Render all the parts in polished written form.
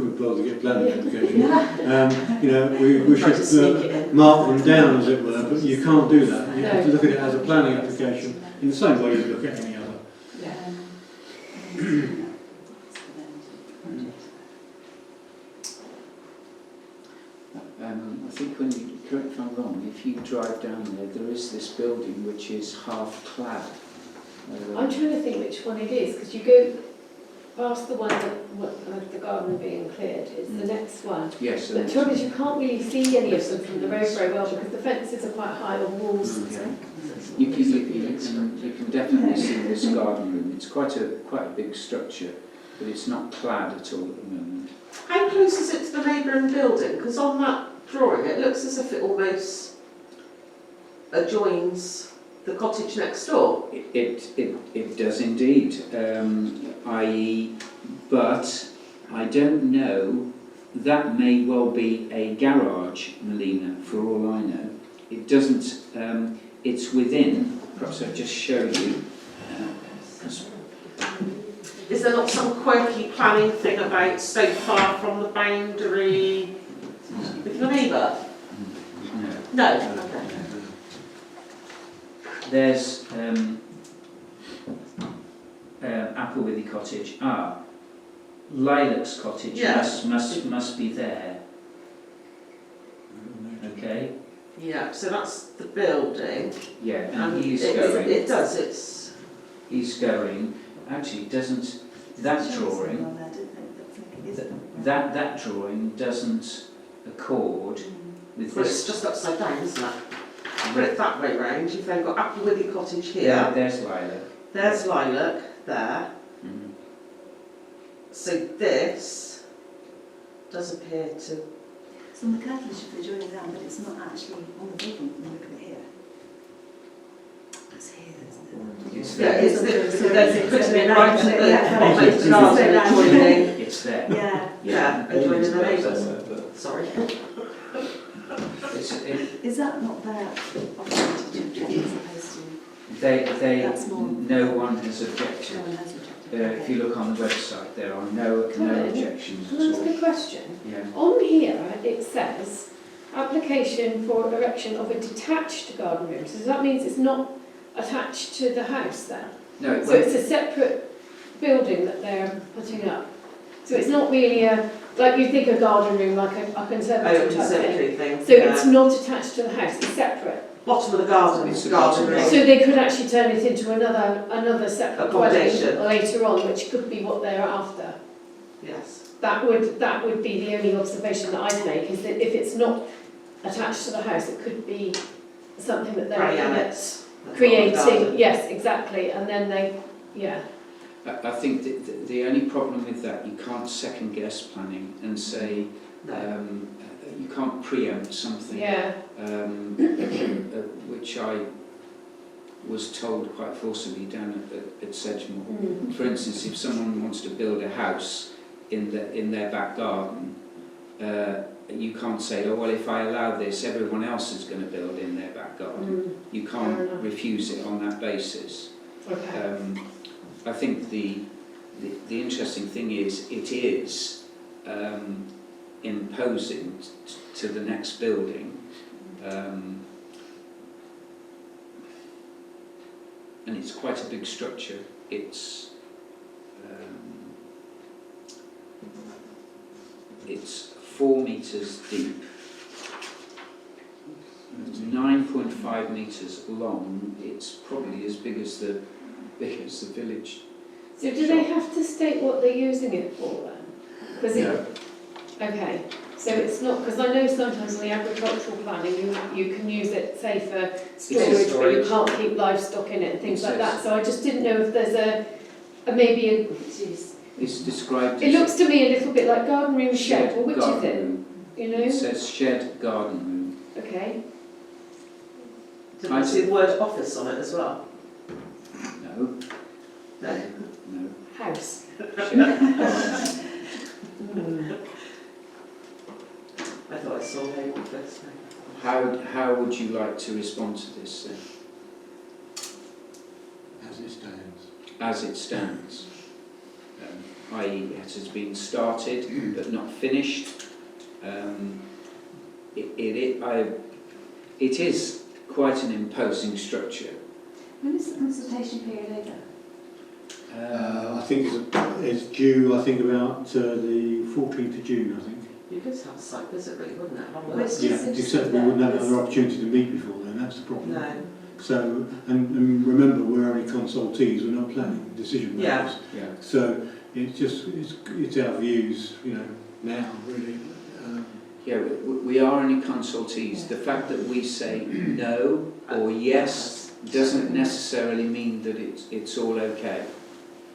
could bother to get planning application. You know, we should mark them down, as it were, but you can't do that. You have to look at it as a planning application in the same way you look at any other. I think when you, correct if I'm wrong, if you drive down there, there is this building which is half clad. I'm trying to think which one it is, because you go past the one that the garden being cleared, it's the next one. Yes. But the trouble is you can't really see any of them from the road very well because the fences are quite high on walls. You can definitely see this garden room. It's quite a big structure, but it's not clad at all at the moment. How close is it to the neighbouring building? Because on that drawing it looks as if it almost adjoins the cottage next door. It does indeed, i.e., but I don't know, that may well be a garage, Melina, for all I know. It doesn't, it's within, perhaps I'll just show you. Is there not some quirky planning thing about so far from the boundary with your neighbour? No. No? Okay. There's Applewithy Cottage. Lilac's Cottage. Yeah. must be there. Okay. Yeah, so that's the building. Yeah, and he's going. It does, it's... He's going. Actually, doesn't that drawing? That drawing doesn't accord with Well, this. it's just upside down, isn't it? Put it that way round, you've then got Applewithy Cottage here. Yeah, there's Lilac. There's Lilac there. Mm-hmm. So this does appear to... It's on the curtain if they're joining down, but it's not actually on the building when you look at it here. It's here, isn't it? It's Yeah, there. it's putting it right at the garden adjoining. It's there. Yeah. Yeah, adjoining the neighbours. Sorry. Is that not their opportunity to object as opposed to... That's more... No one has No objected. one has objected. If you look on the website, there are no objections Can I at ask all. a question? Yeah. On here it says application for erection of a detached garden room. So that means it's not attached to the house then? No, So it's a separate building that they're putting up. So it's not really a, like you think a garden room, like a conservatory type thing. Thing. So it's not attached to the house, it's separate. Bottom of the garden, It's the garden bottom. room. So they could actually turn it into another separate Accommodation. dwelling later on, which could be what they're after. Yes. That would be the only observation that I'd make, is that if it's not attached to the house, it could be something that they're creating. Yes, exactly. And then I think the only problem with that, you can't second guess planning and say, you can't preempt something, which I was told quite forcibly down at Sedgemoor. Mm. For instance, if someone wants to build a house in their back garden, you can't say, oh well, if I allow this, everyone else is going to build in their back garden. Mm. You can't refuse it on that basis. Okay. I think the interesting thing is it is imposing to the next building, and it's quite a big structure. It's 4 metres deep, 9.5 metres long. It's probably as big as the village. So do they have to state what they're using it for then? No. Okay, so it's not, because I know sometimes in the agricultural planning you can use it, say, for storage, but you can't keep livestock in it and things like that. So I just didn't know if there's maybe It's described. It looks to me a little bit like garden room shed. Well, which is it? Room. You know? It says shed garden room. Okay. Did you see the word office on it as well? No. No. No. House. Shed. I thought I saw home office. How would you like to respond to this then? As it stands. As it stands. i.e. it has been started but not finished. It is quite an imposing structure. When is the consultation period over? I think it's due, I think, about the 14th of June, I think. You could have a site visit, really, wouldn't it? Long Well, it's Yeah, just except we wouldn't have another opportunity to meet before then, that's the problem. No. So, and remember, we're only consultees, we're not planning decision makers. Yeah. Yeah. So it's our views, you know, now really. Yeah, we are only consultees. The fact that we say no or yes doesn't necessarily mean that it's all okay.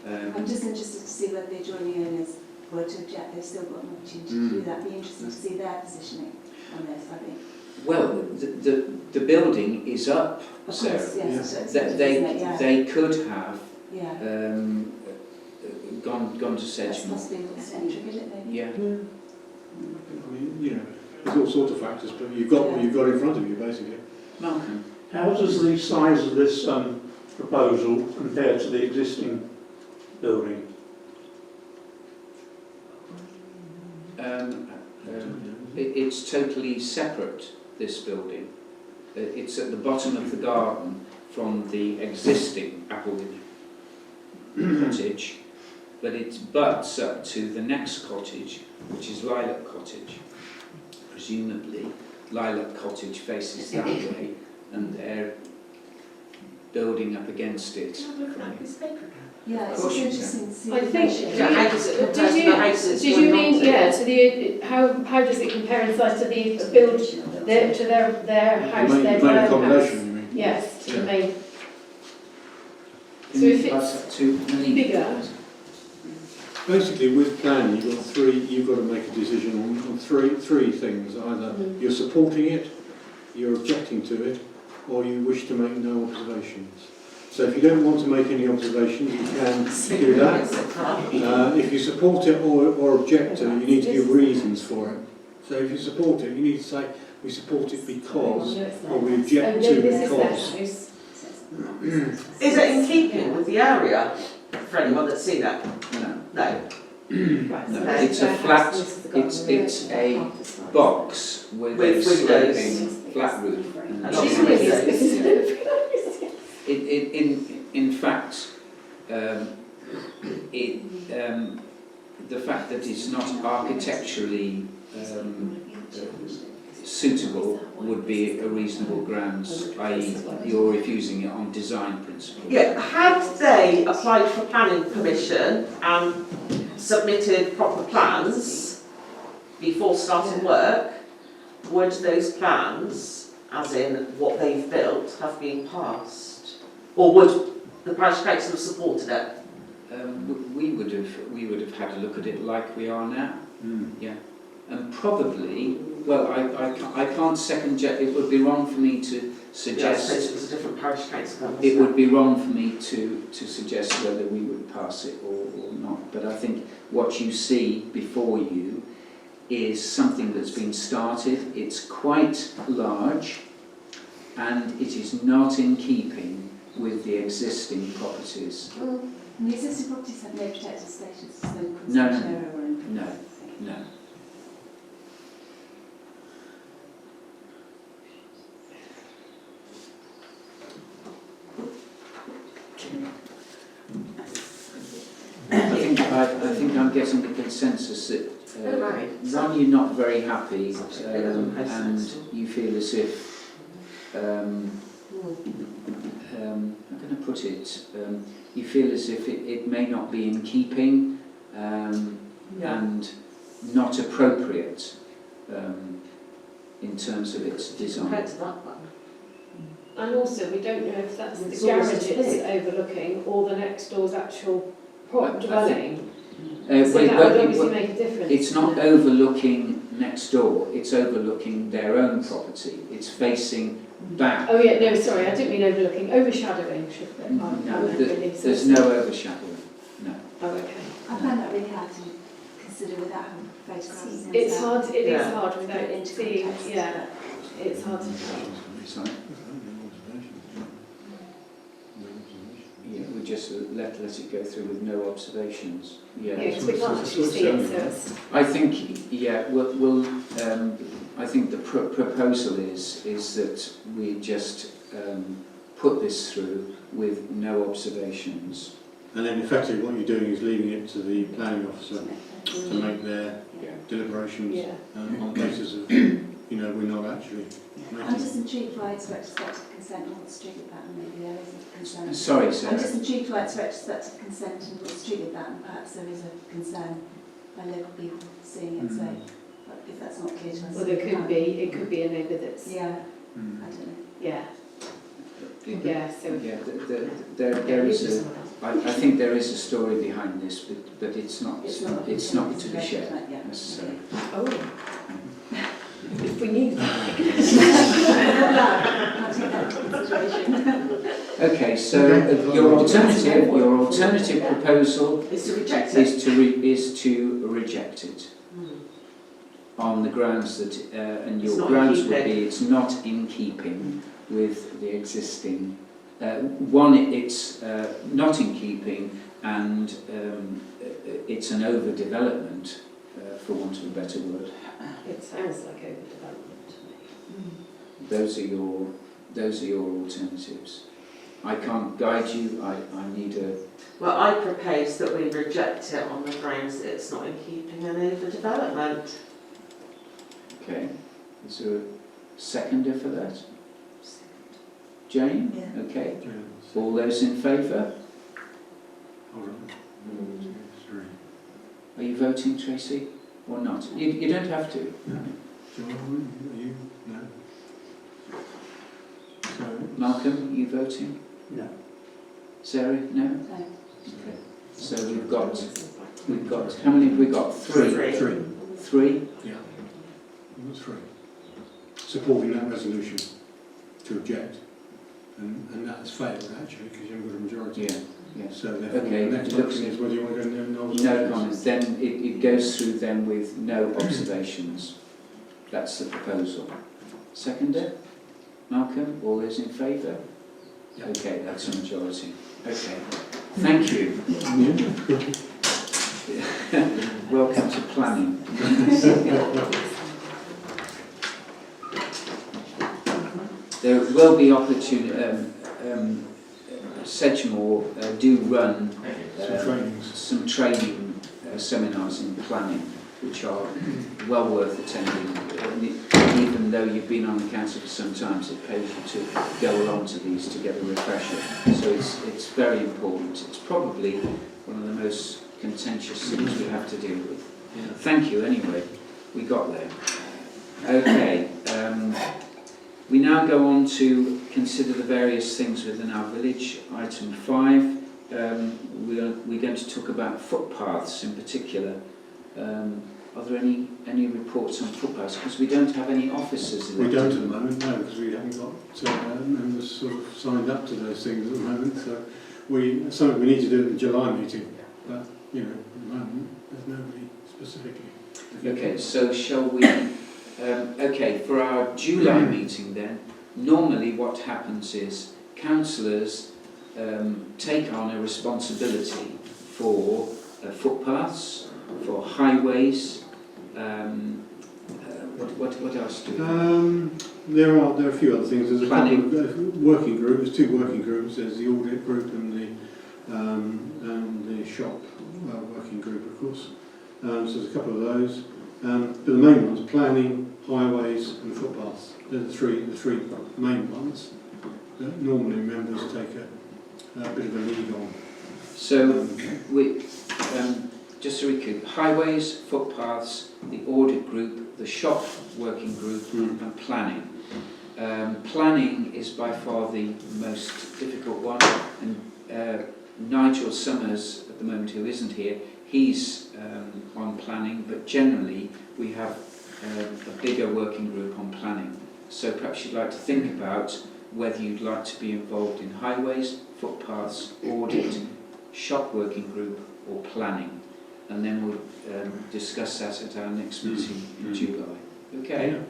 I'm just interested to see whether the adjoining owners were to object. They've still got an opportunity to do that. Be interesting to see their positioning on this, I think. Well, the building is up, Of Sarah. course, yes. Yeah. So it's That isn't it? Yeah. they could have Yeah. gone to That's Sedgemoor. possibly eccentric, isn't it, maybe? Yeah. I mean, you know, there's all sorts of factors, but you've got what you've got in front of you, basically. Malcolm. How does the size of this proposal compare to the existing building? It's totally separate, this building. It's at the bottom of the garden from the existing Applewood cottage, but it butts up to the next cottage, which is Lilac Cottage. Presumably, Lilac Cottage faces that way, and they're building up against it. Can I look at this paper again? Yeah, it's Of course just you interesting to see I the think- ratio. Yeah, how does it compare to the houses? Did you we're mean, not in? yeah, to the, how does it compare in size to the build, to their house, The main their dwelling accommodation, house? you mean? Yes, to the Yeah. main. Can So you if pass it's that to Melina? bigger. Basically, with planning, you've got to make a decision on three things. Either you're supporting it, you're objecting to it, or you wish to make no observations. So if you don't want to make any observations, you can do that. If you support it or object to it, you need to give reasons for it. So if you support it, you need to say, we support it because, or we object to This is their because. house. Is it in keeping with the area, for anyone that's seen it? No. No. Right, No, so this it's is a their flat- house, this is the garden. it's a box with a With windows. sloping flat roof. And She's lots of really windows. specific. In fact, the fact that it's not architecturally suitable would be a reasonable grounds, i.e. you're refusing it on design principle. Yeah, had they applied for planning permission and submitted proper plans before starting work, would those plans, as in what they've built, have been passed? Or would the parish council have supported it? We would have had a look at it like we are now. Yeah, and probably. Well, I can't second guess. It would be wrong for me to Yeah, I suggest. suppose it was a different parish council. It would be wrong for me to suggest whether we would pass it or not. But I think what you see before you is something that's been started. It's quite large, and it is not in keeping with the existing properties. And the existing properties have no protected status, so no No, no. conservation area or anything. No, no. I think I'm getting the consensus that one, you're not very happy, and you feel as if how can I put it? You feel as if it may not be in keeping and not appropriate in terms of its design. Compared to that one. And also, we don't know if that's It's the always garage big. it's overlooking or the next door's actual I think- dwelling. So Wait, that but would obviously make a difference. it's not overlooking next door, it's overlooking their own property. It's facing back. Oh yeah, no, sorry, I didn't mean overlooking, overshadowing should be. No, really. there's no overshadowing. No. Oh, okay. I find that really hard to consider without having photographs. It's hard, it is Yeah. hard Put it without into seeing, context, yeah, it's hard to tell. Sorry? Yeah, we're just let it go through with no observations. Yeah, Yeah. because we can't actually see it, so it's... I think, yeah, I think the proposal is that we just put this through with no observations. And then effectively what you're doing is leaving it to the planning officer to make their Yeah. deliberations Yeah. on the basis of, you know, we're not actually I'm making... just intrigued why it's retrospective consent and what's triggered that, and maybe there isn't consent. Sorry, I'm Sarah. just intrigued why it's retrospective consent and what's triggered that, and perhaps there is a concern by local people seeing it, so if that's not clear to us. Well, it could be a neighbour that's... Yeah, Mm. I don't know. Yeah. Yeah, so... Yeah, there is a. I think there is a story behind this, but it's not to be shared necessarily. Oh. If we knew that. I'll take that into consideration. Okay, so your alternative proposal Is to reject it. is to reject it on the grounds that and It's your not grounds in would be it's not in keeping with the existing. One, it's not in keeping, and it's an overdevelopment, for want of a better word. It sounds like overdevelopment to me. Those are your alternatives. I can't guide you. I need a. Well, I propose that we reject it on the grounds that it's not in keeping and overdevelopment. Okay. Is there a seconder for that? Jane? Yeah. Okay. Yeah. All those in favour? Hold on. 1, 2, 3. Are you voting, Tracy, or not? You don't have to. No. John, are you? No. So, Malcolm, are you voting? No. Sarah, no? No. Okay. So we've got, how many have we got? Three. Three? yeah. You've got 3. Supporting that resolution to object. And that has failed actually because you haven't got a majority. Yeah. Yeah. So therefore Okay, the next it looks- option is whether you want to go no No comments. Then it goes through then with no observations. That's the proposal. Seconder? Malcolm, all those in favour? Yeah. Okay, that's a majority. Okay. Thank you. Welcome to planning. There will be opportunity. Sedgemoor do run some training seminars in planning, which are well worth attending. Even though you've been on the council for some time, it pays you to go along to these to get a refresher. So it's very important. It's probably one of the most contentious things we have to deal with. Thank you anyway. We got there. Okay. We now go on to consider the various things within our village. Item 5, we're going to talk about footpaths in particular. Are there any reports on footpaths? Because we don't have any officers elected. We don't at the moment, no, because we haven't got members sort of signed up to those things at the moment. So something we need to do at the July meeting, but you know, at the moment there's nobody specifically. Okay, so shall we? Okay, for our July meeting then, normally what happens is councillors take on a responsibility for footpaths, for highways. What else do we There are a few other things. There's a Planning. couple of working groups. There's 2 working groups. There's the audit group and the shop working group, of course. So there's a couple of those. But the main ones: planning, highways, and footpaths. They're the three main ones that normally members take a bit of a lead on. So, just to recoup, highways, footpaths, the audit group, the shop working group, and planning. Planning is by far the most difficult one, and Nigel Summers, at the moment, who isn't here, he's on planning, but generally we have a bigger working group on planning. So perhaps you'd like to think about whether you'd like to be involved in highways, footpaths, audit, shop working group, or planning. And then we'll discuss that at our next meeting in July. Okay?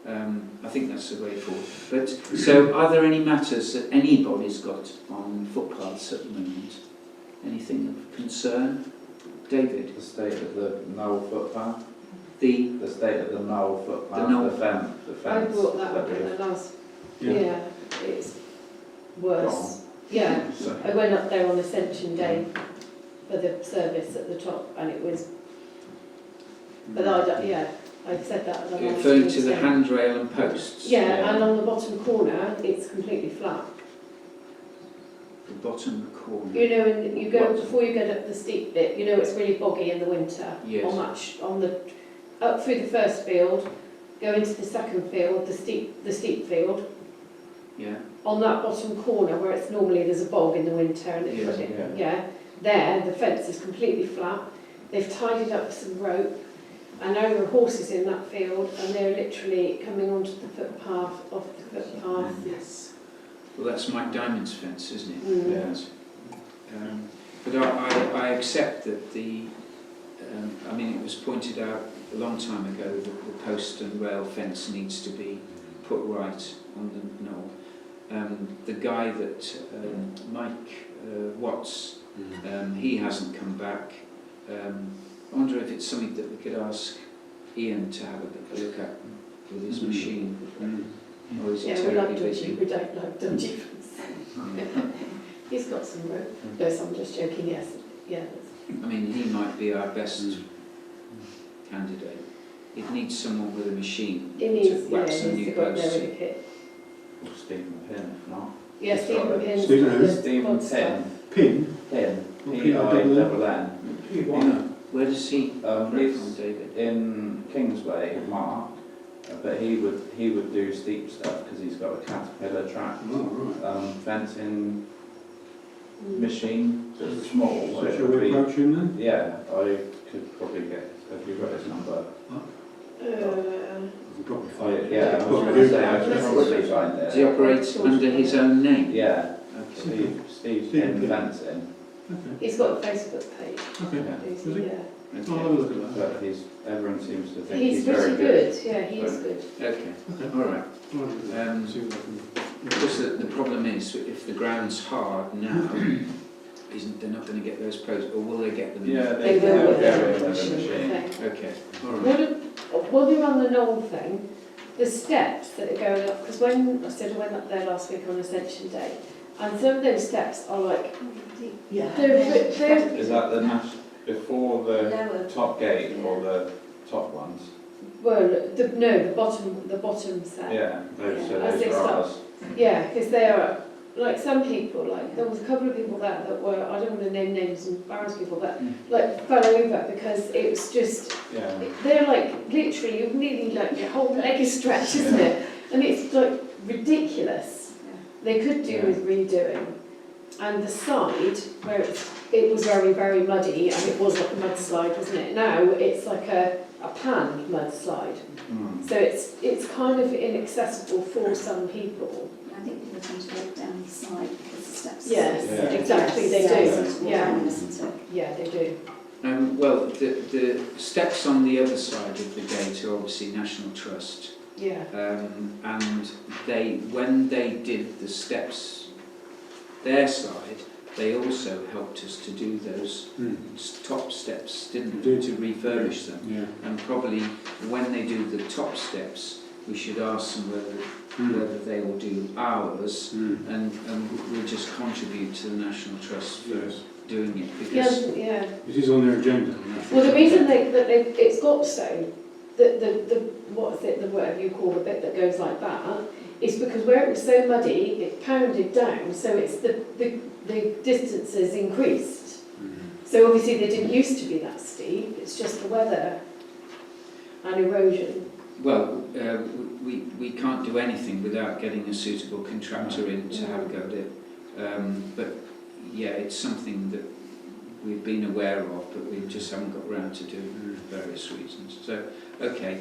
I think that's the way forward. But so, are there any matters that anybody's got on footpaths at the moment? Anything of concern, David? The state of the Knoll footpath. The State of the Knoll footpath. The Knoll- The fence. I brought that up in the last, yeah, it's worse. Yeah, So, I went up there on Ascension Day for the service at the top, and it was, but I don't, yeah, I said that at the last referring to the meeting. handrail and posts. Yeah, and on the bottom corner, it's completely flat. The bottom corner. You know, and you go, What? before you get up the steep bit, you know it's really boggy in the winter. Yes. On the, up through the first field, go into the second field, the steep field. Yeah. On that bottom corner where it's normally there's a bog in the winter and it's Yes, there the fence is completely flat. They've tidied up some rope, and now there are horses in that field, and they're literally coming onto the footpath, off the footpath. Yes. Well, that's Mike Diamond's fence, isn't it? Mm. Yes. But I accept that I mean, it was pointed out a long time ago that the post and rail fence needs to be put right on the knoll. The guy that, Mike Watts, he hasn't come back. I wonder if it's something that we could ask Ian to have a look at with his machine. Or is Yeah, it we like terribly busy? dodgy, we don't like dodgy. He's got some rope. No, I'm just joking, yes. Yeah. I mean, he might be our best candidate. It needs someone with a machine It needs, to wax some needs new to go up posts. there with a kit. or Stephen Pin, if not. Yeah, Stephen Pinn's Stephen got who? the Stephen pod stuff. Pin. Pin? Pin. P-I-N-N. Where does he work from, He's David? in Kingsway, Mark, but he would do steep stuff because he's got a Caterpillar track fencing machine, just small. So but it shall would we be- approach him then? Yeah, I could probably get. Have you got his number? Probably Yeah, I was Probably going to say I Let's could probably find Does he it. operate under his own name? Yeah, Okay. Steve's Stephen in Pin. fencing, Okay. He's got a Facebook page. Okay. yeah. Is Is he? Yeah. I'll have a look at that. But everyone seems to think He's he's very pretty good. Yeah, he is good. Okay, Okay. all right. I'll see what I can. Because the problem is, if the ground's hard now, they're not going to get those posts, or will they get them? Yeah, They they'll will with go the in with the machine. machine. Okay. Okay, all right. While we're on the knoll thing, the steps that are going up, because when I said I went up there last week on Ascension Day, and some of those steps are like, they're Is that before the Lower. top gate or the top ones? well, the bottom set. Yeah, those, so As those they are start. ours. Yeah, because they are, like some people, like there was a couple of people there that were, I don't want to name names and embarrass people, but like fell over because it was just, Yeah. they're like, literally, you nearly like your whole leg is stretched, isn't it? And it's like ridiculous. They could do with redoing. And the side, where it was very, very muddy, and it was like a mudslide, wasn't it? Now it's like a pan mudslide. Mm. So it's kind of inaccessible for some people. I think people tend to walk down the side because the steps. Yes, Yeah. exactly, they do. Yeah, Yeah. yeah, they do. Well, the steps on the other side of the gate are obviously National Trust, Yeah. and when they did the steps their side, they also helped us to do those top steps, didn't they, to refurbish them. Yeah. And probably when they do the top steps, we should ask them whether they will do ours, and we'll just contribute to the National Trust for Yes. doing it, because Yeah. It is on their agenda. Well, the reason it's got so, the what is it, the whatever you call the bit that goes like that, is because where it was so muddy, it pounded down, so it's the distances increased. So obviously they didn't used to be that steep, it's just the weather and erosion. well, we can't do anything without getting a suitable contractor in to have a go at it. But yeah, it's something that we've been aware of, but we just haven't got around to doing for various reasons. So, okay.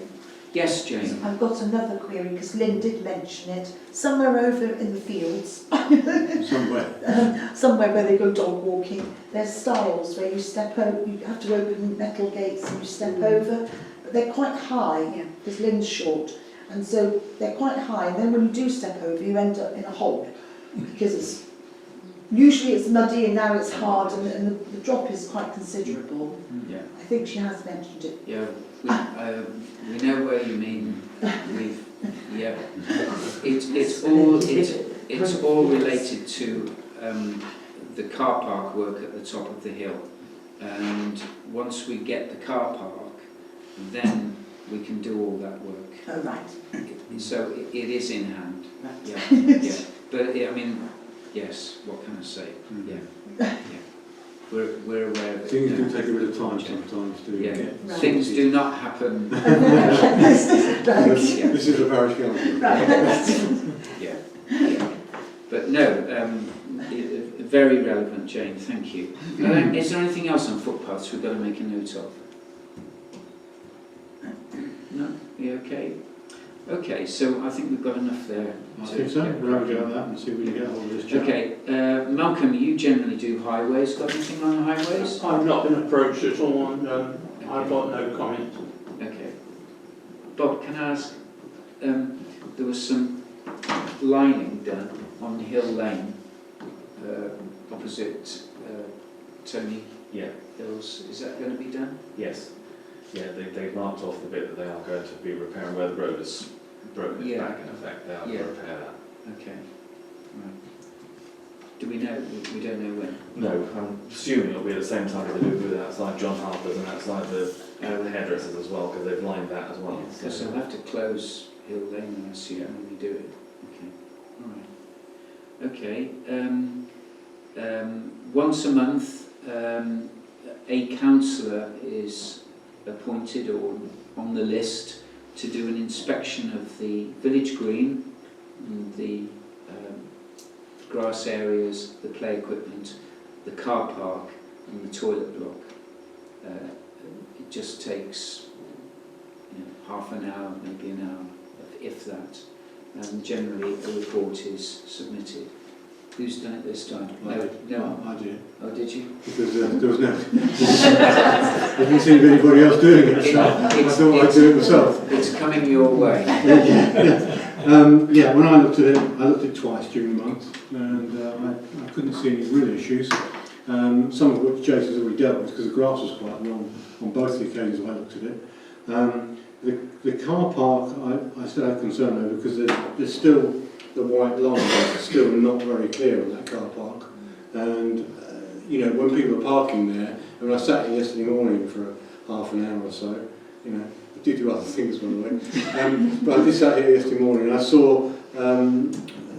Yes, Jane? I've got another query because Lynn did mention it. Somewhere over in the fields, somewhere where they go dog walking, there's stiles where you step over, you have to open metal gates and you step over. But they're quite high because Lynn's short. and so they're quite high, and then when you do step over, you end up in a hole, because usually it's muddy and now it's hard, and the drop is quite considerable. Yeah. I think she has mentioned it. Yeah, we know where you mean. Yeah, it's all related to the car park work at the top of the hill, and once we get the car park, then we can do all that work. Oh, right. So it is in hand. Right. Yeah, yeah. But I mean, yes. What can I say? Yeah, yeah. We're aware of it. Things do now. take a bit of time sometimes to Yeah. get. Right. Things do not happen. This Yeah. this is a parish council. Yeah, yeah. But no, very relevant, Jane, thank you. Is there anything else on footpaths we've got to make a note of? No? Are you okay? Okay, so I think we've got enough there. I think so. We'll have a go at that and see if we can get hold of this chap. Okay, Malcolm, you generally do highways. Got anything on highways? I've not been approached at all, and I've got no comment. Okay. Bob, can I ask, there was some lining done on Hill Lane, opposite Tony Yeah, Hills. Is that going to be done? yes. Yeah, they've marked off the bit that they are going to be repairing where the road is broken its Yeah. back in effect. They are going Yeah. to repair that. Okay. Right. Do we know? We don't know when. No, I'm assuming it'll be at the same time they do with outside John Harper's and outside the hairdressers as well, because they've lined that as well. Because they'll have to close Hill Lane, I assume, when we do it. Okay. All right. Okay. Once a month, a councillor is appointed or on the list to do an inspection of the village green, and the grass areas, the play equipment, the car park and the toilet block. It just takes half an hour, maybe an hour, if that, and generally a report is submitted. Who's done it this time? No. I did. Oh, did you? Because there was no... I didn't see anybody else doing it, so I thought I'd do it myself. It's coming your way. Yeah, when I looked at it, I looked at it twice during the month, and I couldn't see any real issues. Some of which Jason's already dealt with, because the grass was quite long on both the occasions I looked at it. The car park, I still have concern over, because there's still the white line is still not very clear on that car park, and when people are parking there, and I sat here yesterday morning for half an hour or so, I did do other things by the way, but I did sat here yesterday morning and I saw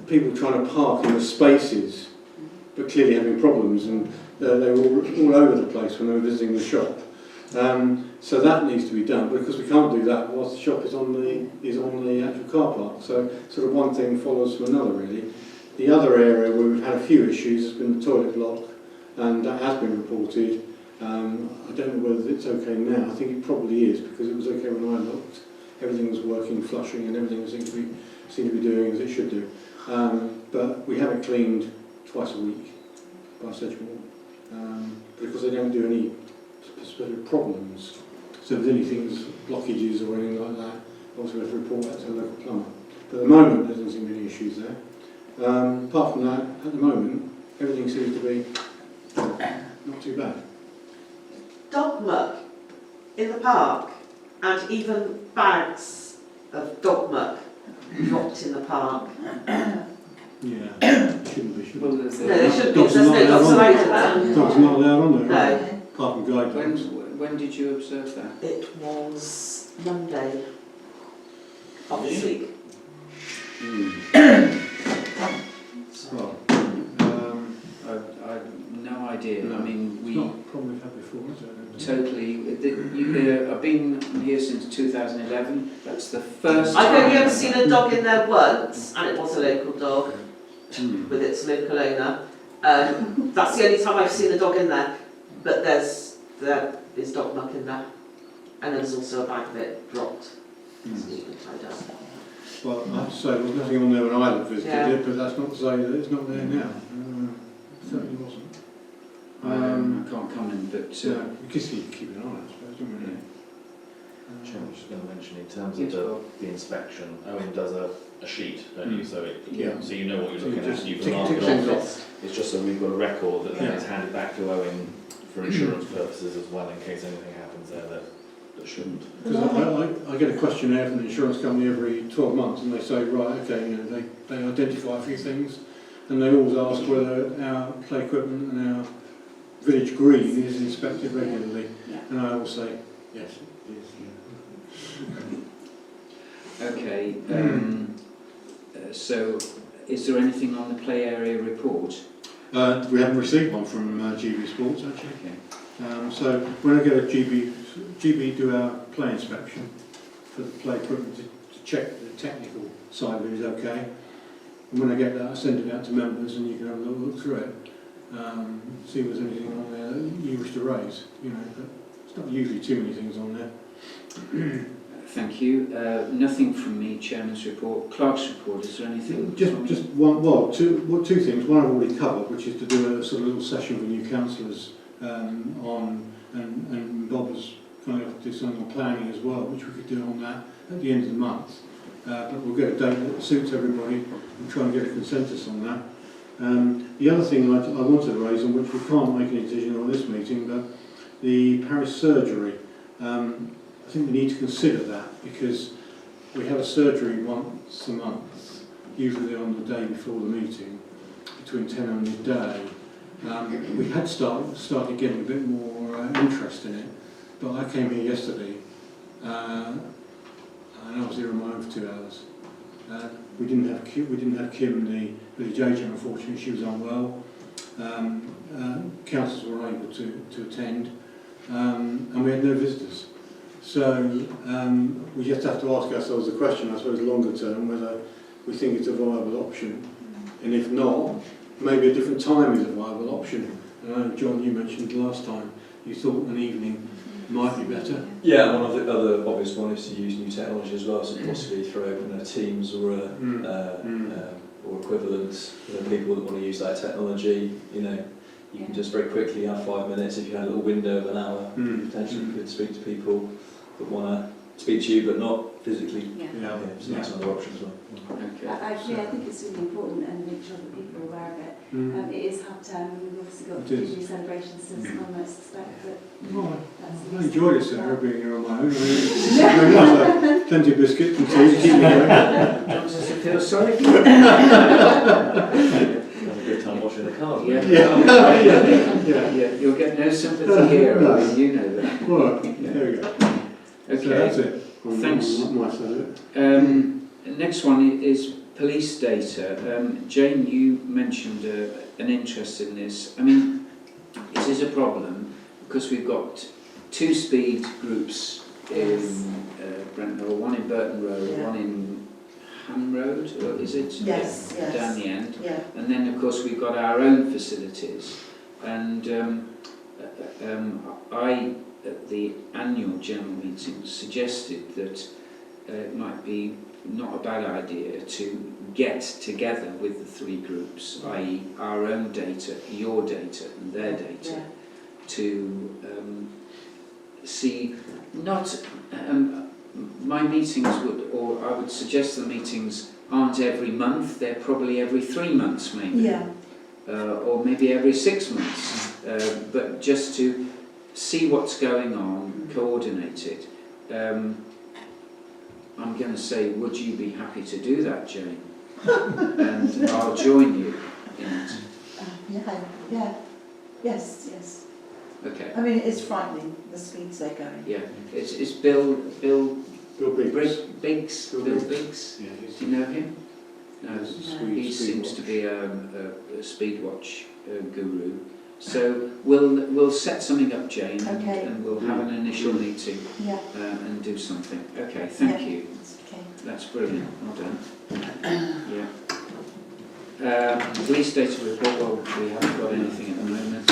people trying to park in the spaces but clearly having problems, and they were all over the place when they were visiting the shop. So that needs to be done, because we can't do that whilst the shop is on the actual car park. So sort of one thing follows from another really. The other area where we've had a few issues has been the toilet block, and that has been reported. I don't know whether it's okay now. I think it probably is, because it was okay when I looked. Everything was working, flushing, and everything seemed to be doing as it should do. But we have it cleaned twice a week by Sedgemoor, because they don't do any specific problems. So if there's anything, blockages or anything like that, obviously we have to report that to the local plumber. But at the moment, there doesn't seem to be any issues there. Apart from that, at the moment, everything seems to be not too bad. Dog muck in the park, and even bags of dog muck dropped in the park. Yeah, shouldn't be, should Well, it? there's No, they shouldn't be, Dogs there's are no not dogs allowed allowed in there. Dogs are not allowed on there, No, apart from guide dogs. when did you observe that? it was Monday of this week. Well, I've no idea. No, I mean, it's we not a problem we've had before, is it? totally. I've been here since 2011. That's the first I've only time. ever seen a dog in there once, and it was a local dog with its local owner. That's the only time I've seen a dog in there, but there is dog muck in there, and there's also a bag of it dropped. It's neatly tied up. Well, I have to say, there was nothing on there when I visited Yeah. it, but that's not to say that it's not there now. Certainly wasn't. I can't comment, but So, we can keep an eye on it, I suppose, don't we? Chairman, I was just going to mention in terms Yes, of Bob. the inspection, Owen does a sheet, don't you? So Yeah. so you know what you're So you looking at, just you tick- can mark tick it things off. off. It's just so we've got a record that then Yeah. it's handed back to Owen for insurance purposes as well, in case anything happens there that shouldn't. Because I get a questionnaire from the insurance company every 12 months, and they say, right, okay, you know, they identify a few things, and they always ask whether our play equipment and our village green is inspected regularly, Yeah. and I always say, yes, it is. Yeah. Okay, so is there anything on the play area report? We haven't received one from GB Sports, actually. Okay. So when I get a GB do our play inspection for the play equipment to check that the technical side of it is okay. And when I get that, I send it out to members, and you can have a little look through it, see if there's anything on there that you wish to raise. You know, but it's not usually too many things on there. Thank you. Nothing from me, Chairman's report. Clerk's report, is there anything? Just one, well, two things. One I've already covered, which is to do a sort of little session with new councillors and Bob was kind of do something on planning as well, which we could do on that at the end of the month. But we'll get a date that suits everybody and try and get a consensus on that. The other thing I wanted to raise, on which we can't make any decision on this meeting, but the parish surgery. I think we need to consider that, because we have a surgery once a month, usually on the day before the meeting, between 10 and midday. We had started getting a bit more interest in it, but I came here yesterday and I was here on my own for 2 hours. We didn't have Kim, the village agent, unfortunately. She was unwell. Councillors were able to attend, and we had no visitors. So we just have to ask ourselves the question, I suppose, longer term, whether we think it's a viable option, and if not, maybe a different time is a viable option. And I know, John, you mentioned last time you thought an evening might be better. Yeah, one of the other obvious one is to use new technology as well, so possibly throw open a Teams or or equivalent. You know, people that want to use that technology, you know, you can just very quickly have 5 minutes. If you had a little window of an hour, potentially you could speak to people that want to speak to you but not physically. Yeah. So that's another option as well. Okay. Actually, I think it's really important and make sure that people are aware of it. It is half term, and we've obviously got It is. Jubilee celebrations, so some might suspect that Right. that's the I reason. enjoyed it, Sarah, being here on my own. I mean, plenty of biscuits and tea to keep me going. Does it feel sorry? Have a good time watching the cars. Yeah. Yeah. You'll get no sympathy here, No. I mean, you know that. Right, there we go. So Okay. that's it. On Thanks. my side of it. Next one is police data. Jane, you mentioned an interest in this. I mean, it is a problem because we've got 2 speed groups in Brent Knoll, one in Burton Road, Yeah. one in Ham Road, or is it? Yes, yes. Down the end. Yeah. And then, of course, we've got our own facilities. And I, at the annual general meeting, suggested that it might be not a bad idea to get together with the 3 groups, i.e. our own data, your data and their data, to see, not, my meetings would, or I would suggest the meetings aren't every month, they're probably every 3 months maybe. Yeah. Or maybe every 6 months, but just to see what's going on, coordinate it. I'm going to say, would you be happy to do that, Jane? And I'll join you in it. Yeah. Yes, yes. Okay. I mean, it is frightening, the speeds they're going. Yeah. It's Bill Bill Biggs. Biggs. Bill Bill Biggs. Biggs. Yeah, Do you know him? No. He Speed seems to watch. be a speed watch guru. So we'll set something up, Jane, Okay. and we'll have an initial meeting Yeah. and do something. Okay, thank Yeah. you. That's okay. That's brilliant. Well done. Yeah. Police data report. Well, we haven't got anything at the moment.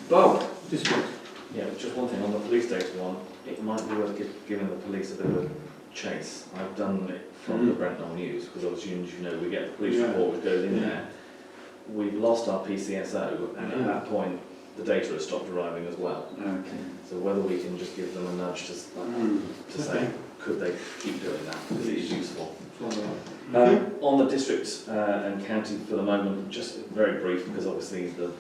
Bob. District. Yeah, just one thing on the police data one, it might be worth giving the police a bit of a chase. I've done it from the Brent Knoll News, because obviously, as you know, we get the police Yeah. report which goes in there. We've lost our PCSO, and at that point, the data has stopped arriving as well. Okay. So whether we can just give them a nudge to say, could they keep doing that, because it is useful. On the district and county for the moment, just very brief, because obviously the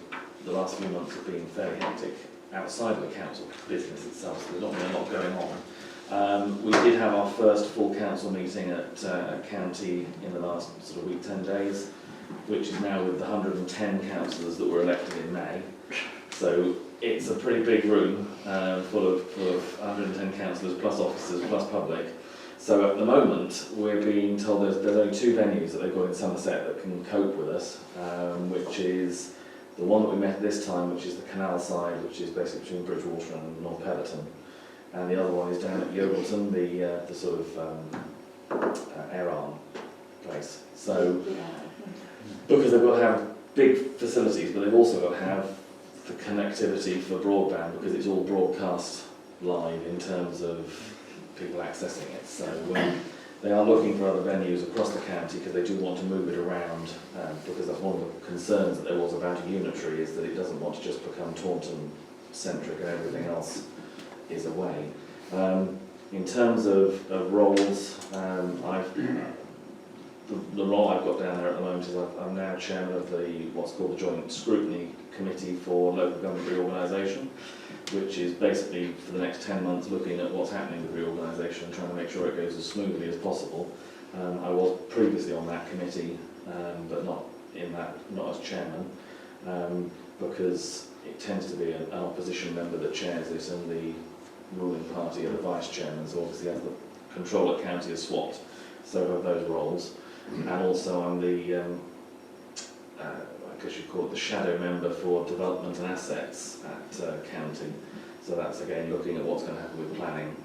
last few months have been fairly hectic outside of the council business itself, so there's not been a lot going on. We did have our first full council meeting at county in the last sort of week, 10 days, which is now with the 110 councillors that were elected in May. So it's a pretty big room full of 110 councillors plus officers plus public. So at the moment we're being told there's only 2 venues that they've got in Somerset that can cope with us, which is the one that we met this time, which is the canal side, which is basically between Bridgewater and North Petherton, and the other one is down at Yeovilton, the sort of air arm place. So because they've got to have big facilities, but they've also got to have the connectivity for broadband, because it's all broadcast live in terms of people accessing it. So they are looking for other venues across the county, because they do want to move it around, because that's one of the concerns that there was about a unitary, is that it doesn't want to just become Taunton centric and everything else is away. In terms of roles, the role I've got down there at the moment is I'm now chairman of what's called the Joint Scrutiny Committee for Local Government Reorganisation, which is basically for the next 10 months looking at what's happening with reorganisation and trying to make sure it goes as smoothly as possible. I was previously on that committee, but not as chairman, because it tends to be an opposition member that chairs it, and the ruling party are the vice chairman, so obviously as the control at county is swapped, so have those roles. And also I'm the, I guess you'd call it the shadow member for development and assets at county. So that's again looking at what's going to happen with planning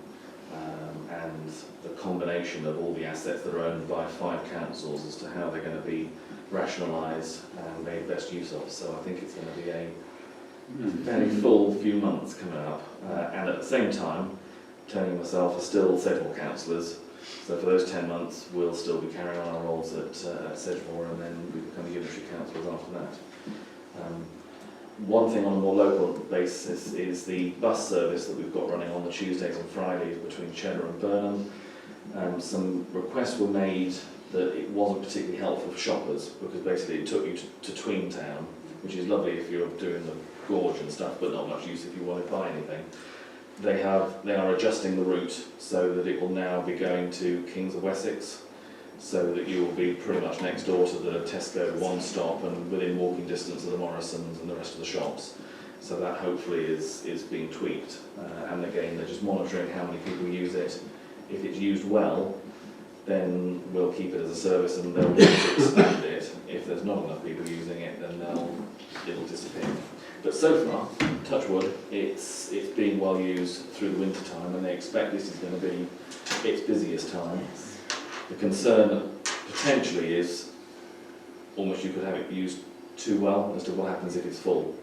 and the combination of all the assets that are owned by 5 councils as to how they're going to be rationalised and made best use of. So I think it's going to be a fairly full few months coming up. And at the same time, Tony and myself are still Sedgemoor councillors. So for those 10 months, we'll still be carrying on our roles at Sedgemoor, and then we become unitary councillors after that. One thing on a more local basis is the bus service that we've got running on the Tuesdays and Fridays between Cheddar and Burnham. Some requests were made that it wasn't particularly helpful for shoppers, because basically it took you to Tween Town, which is lovely if you're doing the gorge and stuff, but not much use if you want to buy anything. They are adjusting the route so that it will now be going to Kings of Wessex, so that you will be pretty much next door to the Tesco one stop and within walking distance of the Morrisons and the rest of the shops. So that hopefully is being tweaked. And again, they're just monitoring how many people use it. If it's used well, then we'll keep it as a service and they'll expand it. If there's not enough people using it, then it'll disappear. But so far, touch wood, it's being well used through the winter time, and they expect this is going to be its busiest time. The concern potentially is almost you could have it used too well as to what happens if it's full,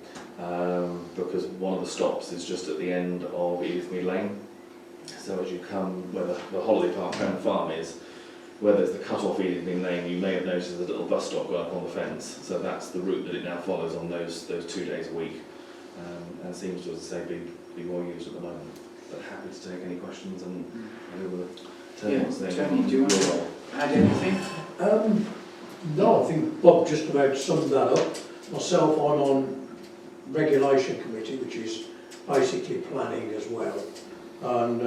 because one of the stops is just at the end of Edithmead Lane. So as you come where the holiday park home farm is, where there's the cut-off Edithmead Lane, you may have noticed there's a little bus stop going up on the fence. So that's the route that it now follows on those 2 days a week, and seems to, as I say, be more used at the moment. But happy to take any questions and over Tony, do you want to add anything? No, I think Bob just about summed that up. Myself, I'm on Regulation Committee, which is basically planning as well, and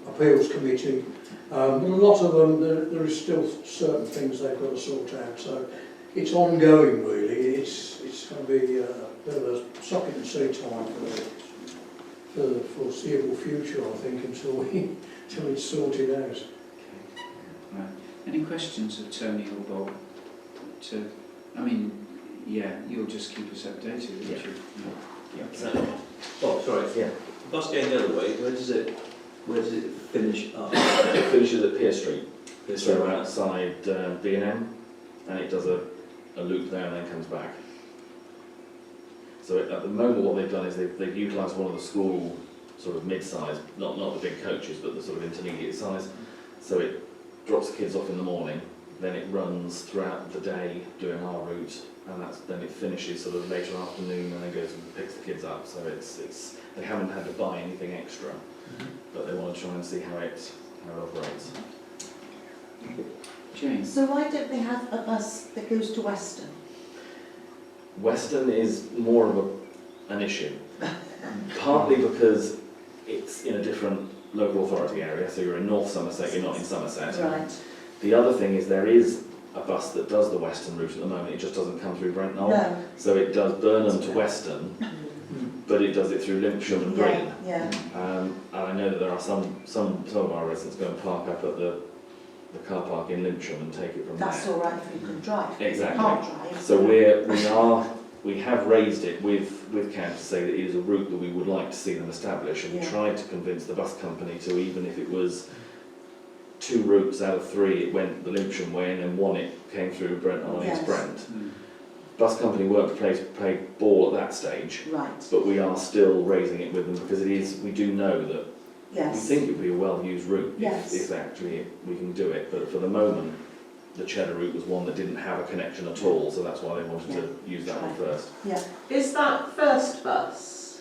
Appeals Committee. A lot of them, there is still certain things they've got to sort out, so it's ongoing really. It's going to be a bit of a socket and see time for the foreseeable future, I think, until it's sorted out. Okay. Right. Any questions of Tony or Bob? You'll just keep us updated, won't you? Yeah. Oh, sorry. Yeah. The bus going the other way. Where does it finish up? It finishes at Pier Street, so outside B&M, and it does a loop there and then comes back. So at the moment what they've done is they've utilised one of the school sort of mid-size, not the big coaches, but the sort of intermediate size. So it drops the kids off in the morning, then it runs throughout the day doing our route, and then it finishes sort of later afternoon and then goes and picks the kids up. So it's they haven't had to buy anything extra, but they want to try and see how it operates. Jane? So why don't they have a bus that goes to Weston? Western is more of an issue, partly because it's in a different local authority area, so you're in North Somerset, you're not in Somerset. Right. The other thing is there is a bus that does the Western route at the moment, it just doesn't come through Brent Knoll. No. So it does Burnham to Western, but it does it through Limpsham and Green. Yeah. And I know that there are some of our residents go and park up at the car park in Limpsham and take it from That's there. all right if you can drive. Exactly. You can't drive. So we have raised it with CAB to say that it is a route that we would like to see them establish, and we Yeah. tried to convince the bus company to, even if it was 2 routes out of 3, it went the Limpsham way, and then 1 it came through Brent and Yes. East Brent. Bus company weren't prepared to play ball at that stage, Right. but we are still raising it with them because it is. We do know that we Yes. think it would be a well-used route Yes. if actually we can do it. But for the moment, the Cheddar route was one that didn't have a connection at all, so that's why they wanted to use that one first. Yeah. Is that first bus?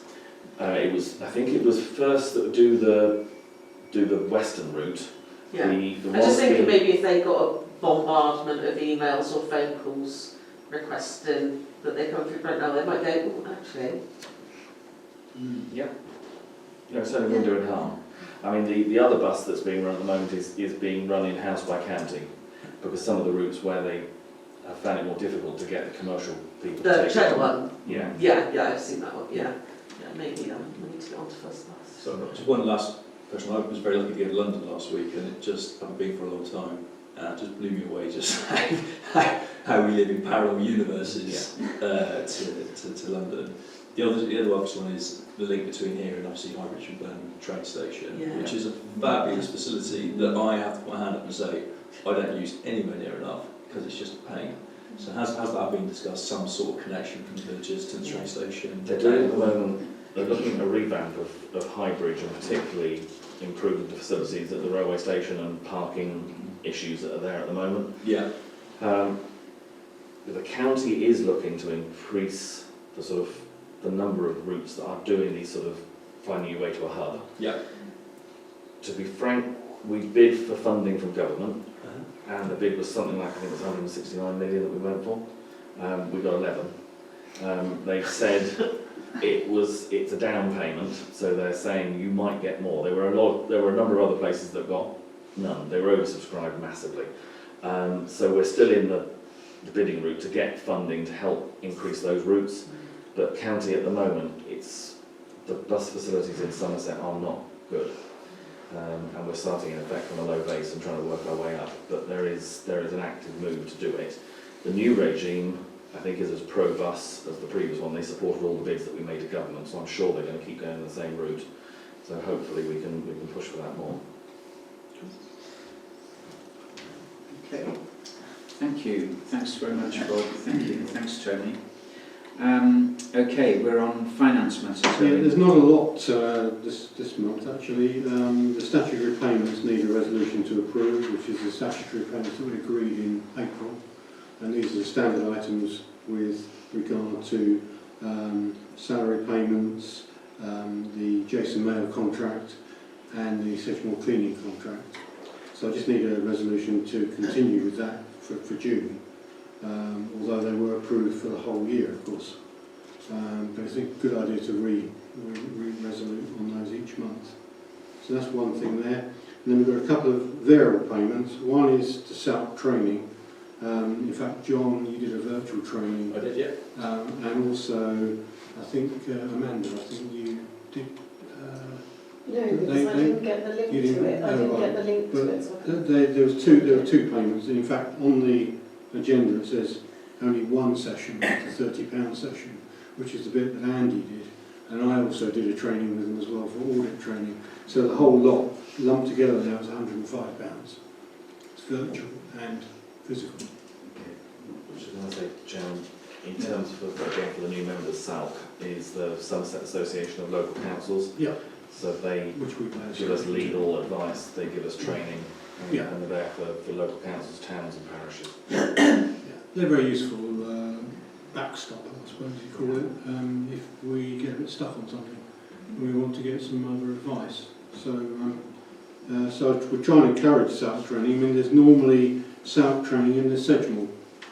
I think it was first that would do the Western route. Yeah. The I'm just thinking one maybe if they got a bombardment of emails or phone calls requesting that they come through Brent Knoll, they might go, oh, actually. Yep. No, it certainly wouldn't do any harm. I mean, the other bus that's being run at the moment is being run in-house by county, because some of the routes where they have found it more difficult to get the commercial people to The take Cheddar it. one? Yeah. Yeah, I've seen that one, yeah. Yeah, maybe we need to get onto first bus. So just one last question. I was very lucky to get to London last week, and it just haven't been for a long time. And it just blew me away just how we live in parallel universes to London. The other obvious one is the link between here and obviously Highbridge and Burnham train station, Yeah. which is a fabulous facility that I have to put my hand up and say I don't use anywhere near enough because it's just a pain. So has that been discussed, some sort of connection from villages to the train station? They're doing at the moment, they're looking at a revamp of Highbridge and particularly improving the facilities at the railway station and parking issues that are there at the moment. Yeah. The county is looking to increase the number of routes that are doing these sort of finding your way to a hub. Yeah. To be frank, we bid for funding from government, and the bid was something like, I think it was 169 million that we went for. We got 11. They've said it's a down payment, so they're saying you might get more. There were a number of other places that got none. They were oversubscribed massively. So we're still in the bidding route to get funding to help increase those routes. But county at the moment, the bus facilities in Somerset are not good. And we're starting in effect from a low base and trying to work our way up. But there is an active move to do it. The new regime, I think, is as pro-bus as the previous one. They supported all the bids that we made to government, so I'm sure they're going to keep going the same route. So hopefully we can push for that more. Okay. Thank you. Thanks very much, Bob. Thank you. Thanks, Tony. Okay, we're on finance matters. Yeah, there's not a lot this month actually. The statutory payments need a resolution to approve, which is the statutory payments that we agreed in April, and these are the standard items with regard to salary payments, the Jason Mayo contract and the Sedgemoor cleaning contract. So I just need a resolution to continue with that for June, although they were approved for the whole year, of course. But it's a good idea to re-resolute on those each month. So that's one thing there. And then we've got a couple of variable payments. One is to set up training. In fact, John, you did a virtual training. I did, yeah. And also, I think, Amanda, I think you did... No, because I didn't get the link to it. I didn't get the link to it. So there were two payments. In fact, on the agenda it says only one session, the £30 session, which is the bit that Andy did. And I also did a training with him as well for audit training. So the whole lot lumped together now is £105. It's virtual and physical. I was just going to say, Jan, in terms of, again, for the new members, SALC is the Somerset Association of Local Councils. Yeah. So they which we manage. give us legal advice, they give us training, Yeah. and they're there for local councils, towns and parishes. Yeah. They're very useful backstop, I suppose you call it, if we get a bit stuck on something and we want to get some other advice. So we're trying to encourage SALT training. I mean, there's normally SALT training and there's Sedgemoor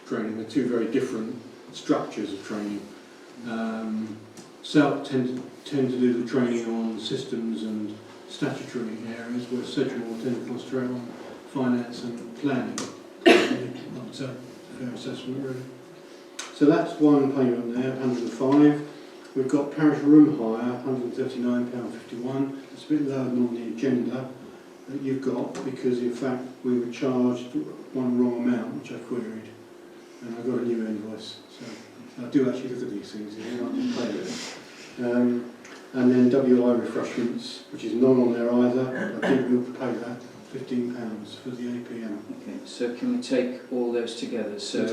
training. They're two very different structures of training. SALT tend to do the training on systems and statutory areas, where Sedgemoor tend to concentrate on finance and planning. That's a fair assessment, really. So that's one payment there, 105. We've got parish room hire, £139.51. It's a bit lower than on the agenda that you've got, because in fact we were charged one wrong amount, which I queried, and I got a new invoice. So I do actually look at these things, you know, I can pay it. And then WI refreshments, which is not on there either. I think we'll pay that, £15 for the APM. Okay, so can we take all those together? So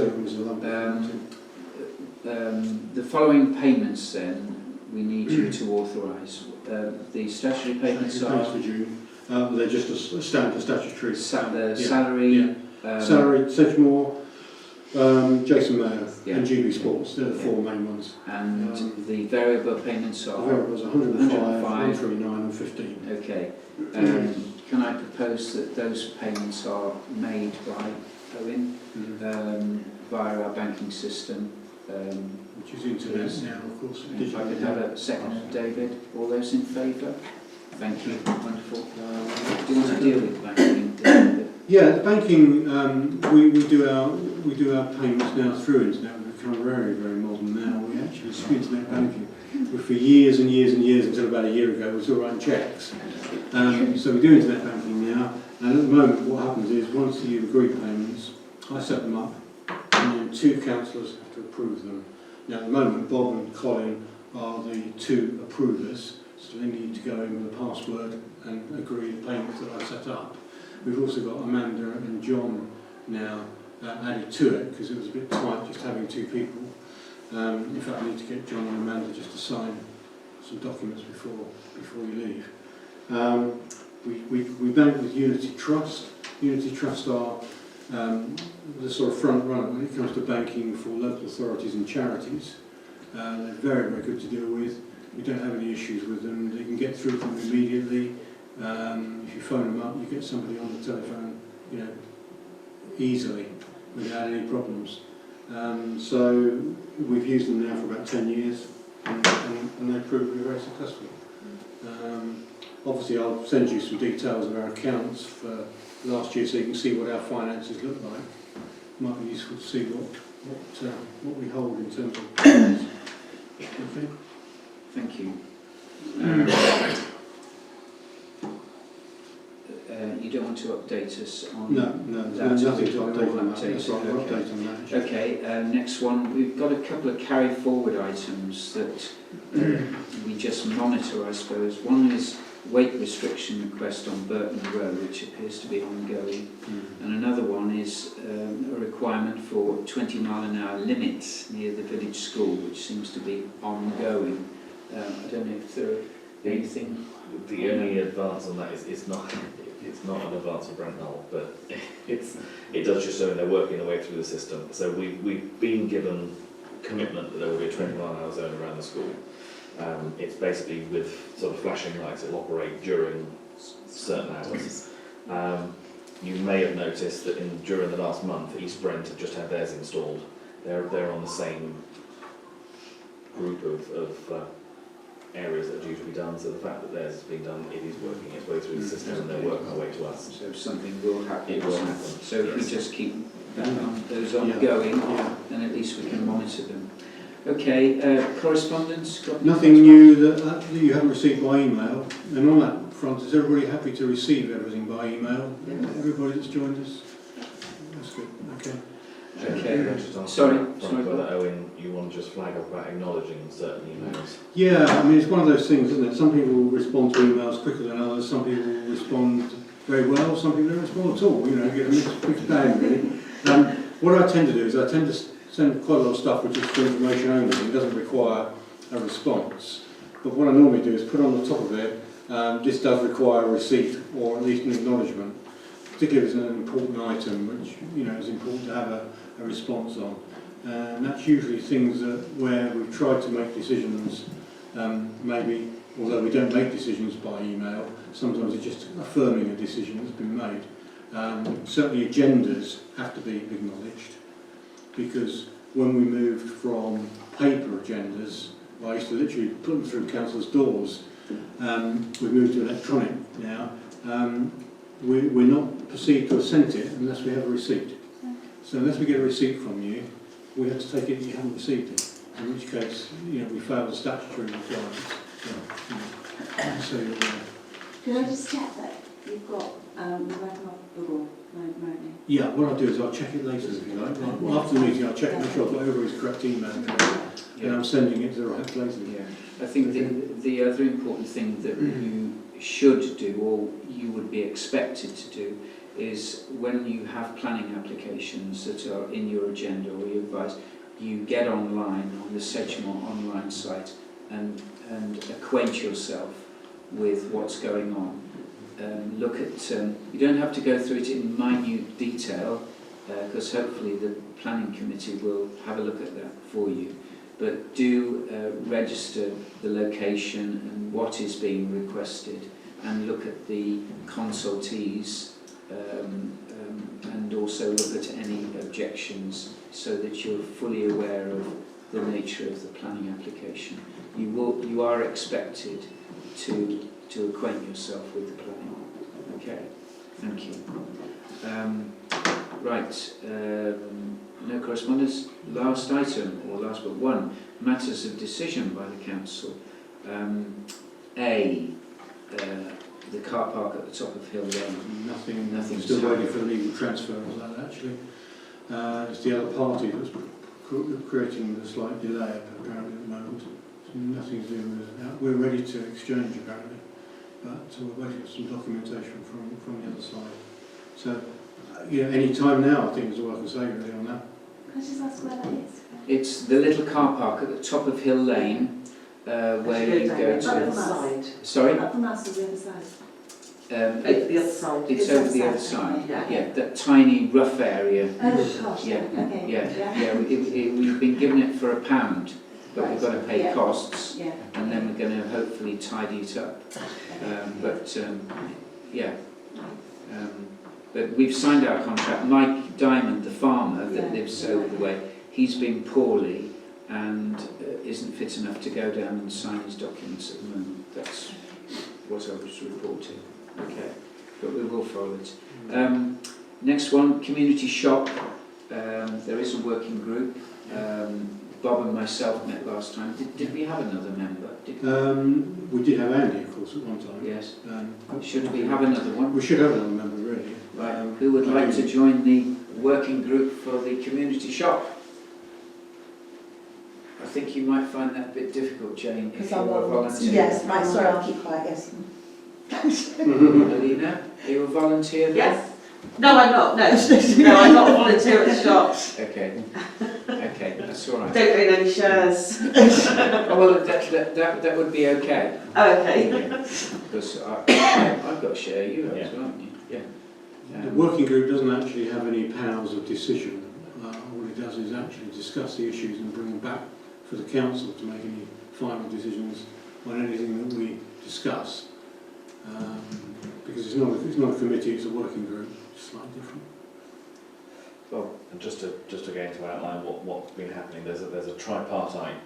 the following payments then we need you to authorise. The statutory payments are for June. They're just a standard statutory. Salary. Salary, Sedgemoor, Jason Mayer, Yeah. and GB Sports. They're the four main ones. And the variable payments The are. variables 105, 139, and 15. Okay. Can I propose that those payments are made by Owen via our banking system? Which is internet now, of course. If I could have a second, David. All those in favour? Thank you. Wonderful. Do you want to deal with banking, David? Yeah, the banking, we do our payments now through internet. We've become very, very modern now. We actually do internet banking. For years and years and years, until about a year ago, we were still writing cheques. So we do internet banking now, and at the moment what happens is, once you agree payments, I set them up, and then two councillors have to approve them. Now at the moment, Bob and Colin are the two approvers, so they need to go in with a password and agree the payments that I set up. We've also got Amanda and John now added to it, because it was a bit tight just having two people. In fact, I need to get John and Amanda just to sign some documents before you leave. We bank with Unity Trust. Unity Trust are the sort of front runner when it comes to banking for local authorities and charities. They're very, very good to deal with. We don't have any issues with them. They can get through them immediately. If you phone them up, you get somebody on the telephone, easily without any problems. So we've used them now for about 10 years, and they've proved to be very successful. Obviously, I'll send you some details of our accounts for last year, so you can see what our finances look like. Might be useful to see what we hold in terms of payments. Okay. Thank you. You don't want to update us on No, there's nothing to We're update all on that. updated, That's right, we're okay. updating that. Okay, next one. We've got a couple of carry forward items that we just monitor, I suppose. One is weight restriction request on Burton Road, which appears to be ongoing. And another one is a requirement for 20-mile-an-hour limits near the village school, which seems to be ongoing. I don't know if there are anything. The only advance on that is it's not an advance for Brent Knoll, but it does just show they're working their way through the system. So we've been given commitment that there will be a 20-mile-an-hour zone around the school. It's basically with sort of flashing lights. It'll operate during certain hours. You may have noticed that during the last month, East Brent have just had theirs installed. They're on the same group of areas that are due to be done, so the fact that theirs has been done, it is working its way through the system and they're working their way to us. So something will happen. It will happen. So if we just keep those ongoing, then at least we can monitor them. Okay, correspondence? Got Nothing new that you haven't received by email. And on that front, is everybody happy to receive everything by email? Everybody that's joined us? That's good, okay. Okay. Sorry. Sorry. Whether Owen, you want to just flag up about acknowledging certain emails? Yeah, I mean, it's one of those things, isn't it? Some people will respond to emails quicker than others, some people will respond very well, some people don't respond at all, get a mixed bag, really. What I tend to do is I tend to send quite a lot of stuff which is for information only, it doesn't require a response. But what I normally do is put on the top of it this does require a receipt or at least an acknowledgement, particularly if it's an important item which is important to have a response on. And that's usually things where we've tried to make decisions, maybe, although we don't make decisions by email, sometimes it's just affirming a decision that's been made. Certainly agendas have to be acknowledged, because when we moved from paper agendas, I used to literally put them through councillors' doors. We've moved to electronic now. We're not perceived to have sent it unless we have a receipt. So unless we get a receipt from you, we have to take it that you haven't received it, in which case, we fail the statutory requirements. So, Can I just check that you've got the writing off the book, Moni? yeah, what I'll do is I'll check it later if you like. After the meeting I'll check, make sure I've got everybody's correct email address, and I'm sending it to the right place. Yeah, I think the other important thing that you should do, or you would be expected to do, is when you have planning applications that are in your agenda or your advice, you get online on the Sedgemoor online site and acquaint yourself with what's going on. Look at, you don't have to go through it in minute detail, because hopefully the planning committee will have a look at that for you. But do register the location and what is being requested, and look at the consultees, and also look at any objections, so that you're fully aware of the nature of the planning application. You are expected to acquaint yourself with the planning. Okay, thank you. Right, no correspondence. Last item, or last but one, matters of decision by the council. The car park at the top of Hill Lane. Nothing. Still waiting for the legal transfer of that, actually. It's the other party that's creating the slight delay apparently at the moment. So nothing to do with that. We're ready to exchange apparently, but we're waiting for some documentation from the other side. So, any time now I think is all I can say really on that. Can I just ask where that is? It's the little car park at the top of Hill Lane, where you go Up to. the side. Sorry? Up from us or the other side? Over the other side. It's over the other side. Yeah. That tiny rough area. Oh gosh, Yeah, okay. Yeah. We've been given it for £1, but we've got to pay Yeah. costs, Yeah. and then we're going to hopefully tidy it up. But we've signed our contract. Mike Diamond, the farmer that lives over the way, he's been poorly and isn't fit enough to go down and sign his documents at the moment. That's what I was reporting. Okay, but we will follow it. Next one, community shop. There is a working group. Bob and myself met last time. Did we have another member? We did have Andy, of course, at one time. Yes. Should we have another one? We should have another member, really. Right. Who would like to join the working group for the community shop? I think you might find that a bit difficult, Jane, if you're a volunteer. Yes, right, sorry, I'll keep quiet, yes. Alina, are you a volunteer there? Yes. No, I'm not. No, no, I'm not a volunteer at the shop. Okay, that's all right. Don't own any shares. Oh, well, that would be okay. Oh, okay. Because I've got a share, you have as well, haven't you? Yeah. The working group doesn't actually have any powers of decision. All it does is actually discuss the issues and bring them back for the council to make any final decisions on anything that we discuss. Because it's not a committee, it's a working group. It's slightly different. Well, and just again to outline what's been happening, there's a tripartite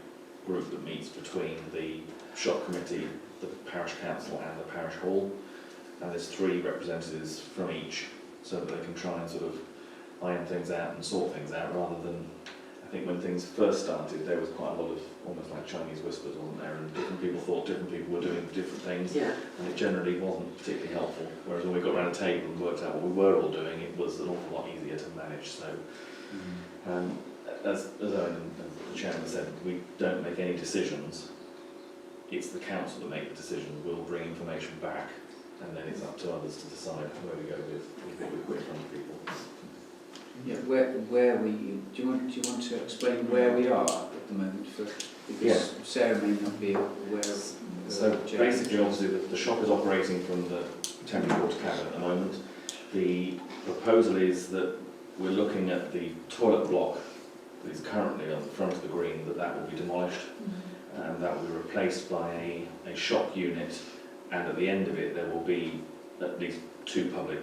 group that meets between the shop committee, the parish council and the parish hall, and there's 3 representatives from each, so that they can try and sort of iron things out and sort things out, rather than, I think when things first started there was quite a lot of almost like Chinese whispers, wasn't there, and different people thought different people were doing different things, Yeah. and it generally wasn't particularly helpful, whereas when we got around a table and worked out what we were all doing, it was an awful lot easier to manage. So as Owen and the chairman said, we don't make any decisions, it's the council that make the decisions. We'll bring information back, and then it's up to others to decide where we go with what we put in front of people. Yeah, where were you? Do you want to explain where we are at the moment? Because Sarah may not be aware of So basically, obviously, the shop is operating from the temporary water cabinet at the moment. The proposal is that we're looking at the toilet block that is currently on the front of the green, that will be demolished, and that will be replaced by a shop unit, and at the end of it there will be at least 2 public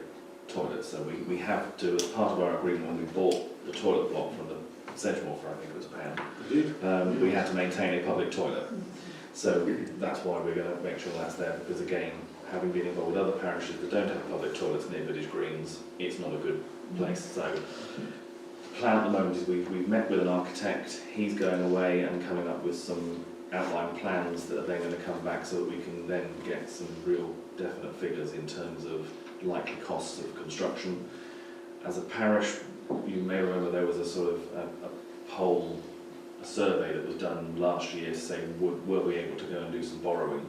toilets. So we have to, as part of our agreement when we bought the toilet block from the Sedgemoor for I think it was £1, we had to maintain a public toilet. So that's why we're going to make sure that's there, because again, having been involved with other parishes that don't have public toilets near village greens, it's not a good place. So the plan at the moment is we've met with an architect, he's going away and coming up with some outline plans that are then going to come back so that we can then get some real definite figures in terms of likely costs of construction. As a parish, you may remember there was a sort of a poll, a survey that was done last year to say were we able to go and do some borrowing,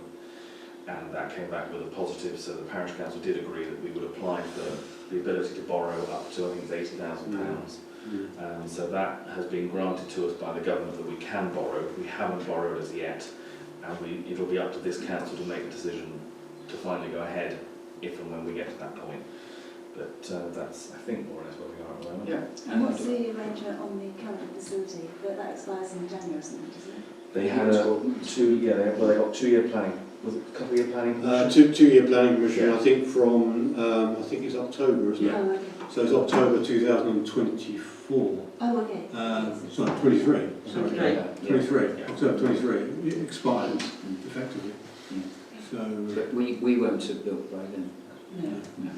and that came back with a positive. So the parish council did agree that we would apply for the ability to borrow up to I think it's £80,000. So that has been granted to us by the government that we can borrow. We haven't borrowed as yet, and it'll be up to this council to make a decision to finally go ahead if and when we get to that point. But that's, I think, more or less where we are at the moment. Yeah. And what's the arrangement on the current facility? That expires in January or something, doesn't it? They had they got 2-year planning. Was it a couple of year planning? Two-year planning permission, Yeah. I think from, I think it's October, isn't it? Oh, okay. So it's October 2024. Oh, okay. Sorry, 23. Sorry. Okay. 23. Yeah. October 23. It expires effectively. So But we won't have built by then. No. No.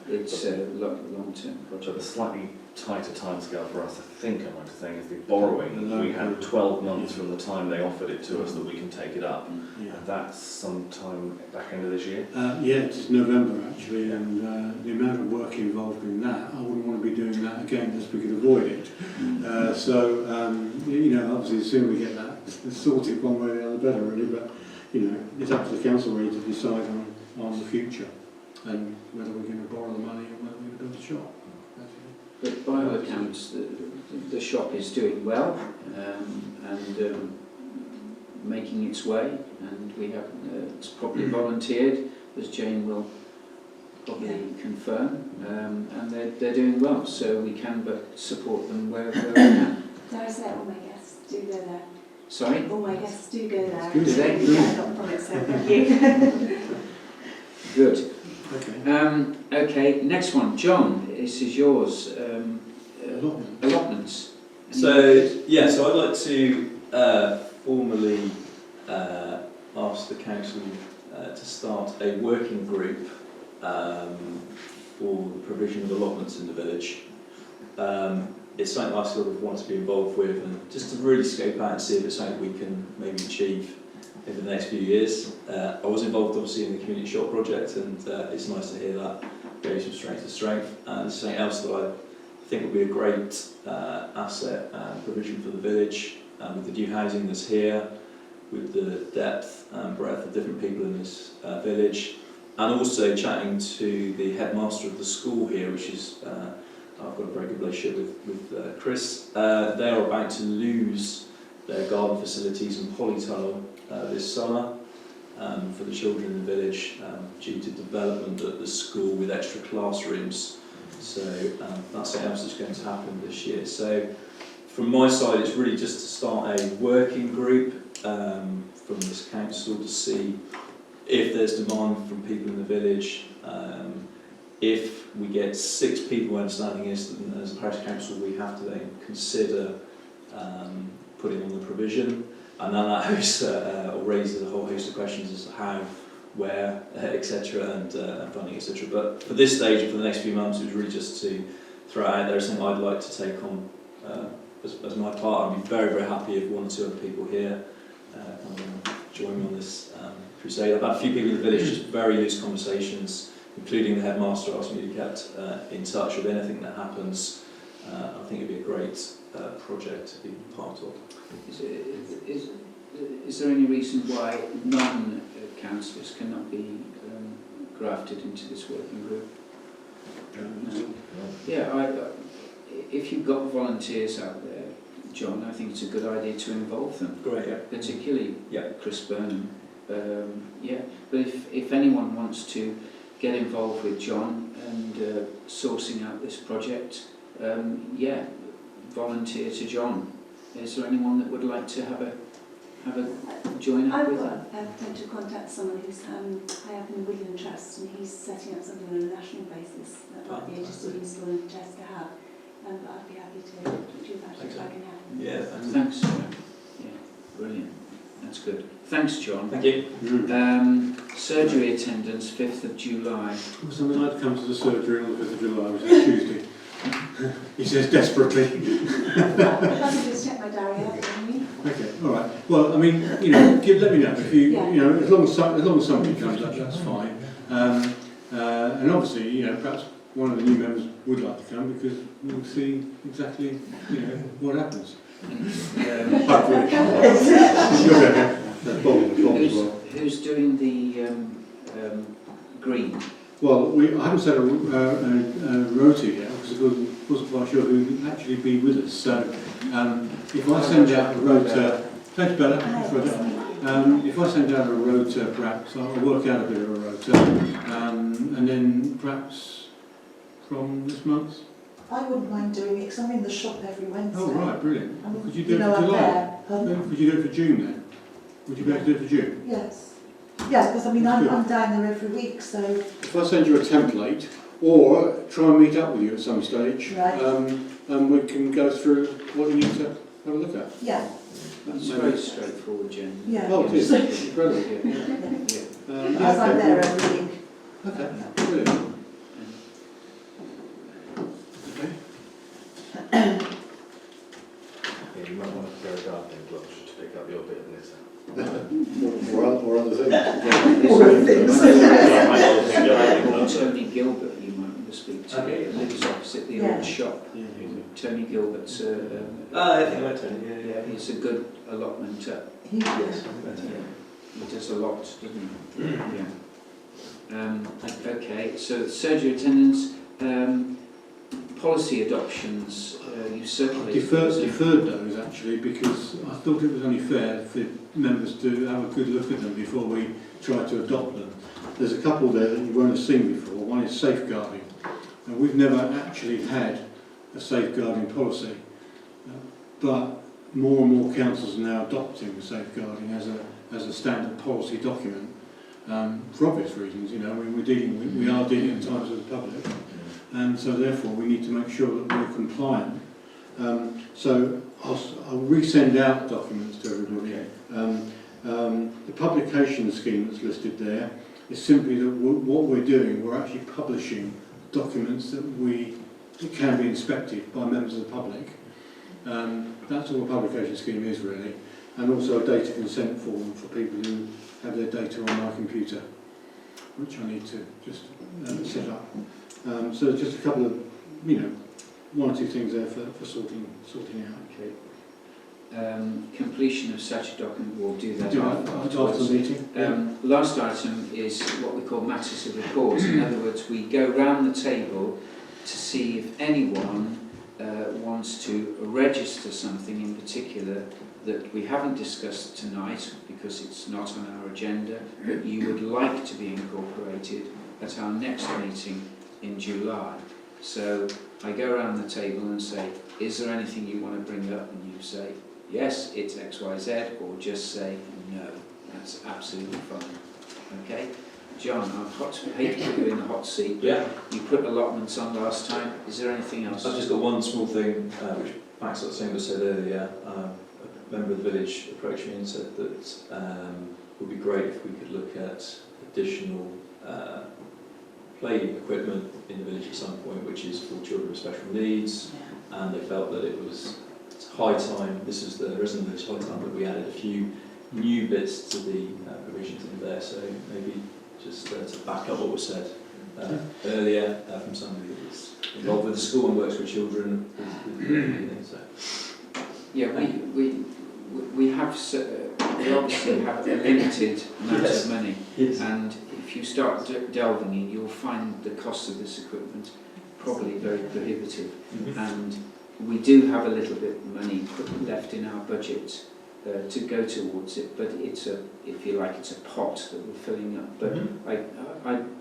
It's a long-term But project. the slightly tighter timescale for us, I think I'm right to saying, is the borrowing. No. We have 12 months from the time they offered it to us that we can take it up. yeah. And that's sometime back end of this year. Yeah, it's November actually, and the amount of work involved in that, I wouldn't want to be doing that again unless we could avoid it. You know, obviously the sooner we get that sorted one way or the other, better really, but you know, it's up to the council really to decide on the future and whether we're going to borrow the money or whether we're going to build a shop. But by all accounts, the shop is doing well and making its way, and we have it's properly volunteered, as Jane will probably confirm, and they're doing well, so we can but support them where we can. Dare I say all my guests do go there? Sorry? All my guests do go there. Do they? Yeah, not from it, so thank you. Good. Okay. Okay, next one. John, this is yours. Allotments. So I'd like to formally ask the council to start a working group for the provision of allotments in the village. It's something I sort of want to be involved with, and just to really scope out and see if it's something we can maybe achieve in the next few years. I was involved obviously in the community shop project, and it's nice to hear that goes from strength to strength. And something else that I think would be a great asset and provision for the village, with the new housing that's here, with the depth and breadth of different people in this village, and also chatting to the headmaster of the school here, which is I've got a very good relationship with Chris. They are about to lose their garden facilities and polytunnel this summer for the children in the village due to development at the school with extra classrooms. So that's something else that's going to happen this year. So from my side, it's really just to start a working group from this council to see if there's demand from people in the village. If we get 6 people, my understanding is that as a parish council we have to then consider putting on the provision, and then that hosts, or raises a whole host of questions as to how, where, etc., and funding, etc. But for this stage and for the next few months, it was really just to throw out there something I'd like to take on as my part. I'd be very, very happy if 1 or 2 other people here join me on this crusade. I've had a few people in the village, just very loose conversations, including the headmaster asked me to be kept in touch with anything that happens. I think it'd be a great project to be part of. Is there any reason why non-councillors cannot be grafted into this working group? Yeah, if you've got volunteers out there, John, I think it's a good idea to involve them. Great, yeah. Particularly Yeah. Chris Burnham. yeah, but if anyone wants to get involved with John and sourcing out this project, yeah, volunteer to John. Is there anyone that would like to have a join up I've with got him? a potential contact someone who's high up in the Woodland Trust, and he's setting up something on a national basis that might be interesting and useful and just to have. But I'd be happy to talk to you about it if I can help. Yeah, Thanks. Yeah, brilliant. That's good. Thanks, John. thank you. Surgery attendance, 5th of July. Something like to come to the surgery on the 5th of July, which is Tuesday. He says desperately. If I could just check my diary out, can you? Okay, all right. Well, I mean, let me know if you, as long as somebody comes up, that's fine. And obviously, perhaps one of the new members would like to come because we'll see exactly, what happens. Hopefully. That's Bob as well. Who's doing the green? Well, I haven't set a rota yet because I wasn't quite sure who would actually be with us. So if I send out a rota, thanks Bella, if I send out a rota, perhaps I'll work out a bit of a rota, and then perhaps from this month. I wouldn't mind doing it because I'm in the shop every Wednesday. Oh right, brilliant. And, Could you do it for I'm July? there. Could you do it for June then? Would you be able to do it for June? Yes. Yes, because I'm down there every week, so... If I send you a template, or try and meet up with you at some stage, Right. and we can go through what you need to have a look at. Yeah. That's very straightforward, Jen. Yeah. Oh, it is. Incredible. Yeah. As I'm there every week. Okay, brilliant. Okay. Yeah, you might want to go gardening gloves to pick up your bit of litter. or other things. Or other things. Tony Gilbert, you might want to speak to. Okay. He lives opposite the Yeah. old shop. Tony Gilbert's I think I met Tony, yeah. he's a good allotment up. Yes, I met Tony. He does a lot, doesn't he? Yeah. Okay, so surgery attendance, policy adoptions, you circulated. Deferred those actually because I thought it was only fair for members to have a good look at them before we try to adopt them. There's a couple there that you won't have seen before. One is safeguarding, and we've never actually had a safeguarding policy, but more and more councils are now adopting safeguarding as a standard policy document for obvious reasons. We are dealing at times with the public, and so therefore we need to make sure that we're compliant. So I'll resend out documents to everybody. The publication scheme that's listed there is simply that what we're doing, we're actually publishing documents that can be inspected by members of the public. That's all a publication scheme is really, and also a data consent form for people who have their data on my computer, which I need to just set up. So just a couple of, one or two things there for sorting out. Okay. Completion of such a document, we'll do that After the meeting. Last item is what we call matters of report. In other words, we go round the table to see if anyone wants to register something in particular that we haven't discussed tonight because it's not on our agenda, but you would like to be incorporated at our next meeting in July. So I go around the table and say, is there anything you want to bring up? And you say, yes, it's XYZ, or just say, no. That's absolutely fine. Okay? John, I hate to put you in the hot seat. Yeah. You put allotments on last time. Is there anything else? I've just got one small thing, which backs up something that was said earlier. A member of the village approached me and said that it would be great if we could look at additional play equipment in the village at some point, which is for children with special needs, and they felt that it's high time, this is the resident village, high time that we added a few new bits to the provisions in there, so maybe just to back up what was said earlier from somebody that's involved with the school and works with children. Yeah, we obviously have a limited amount of money, and if you start delving in, you'll find the cost of this equipment probably very prohibitive. And we do have a little bit of money left in our budget to go towards it, but it's a, if you like, it's a pot that we're filling up. But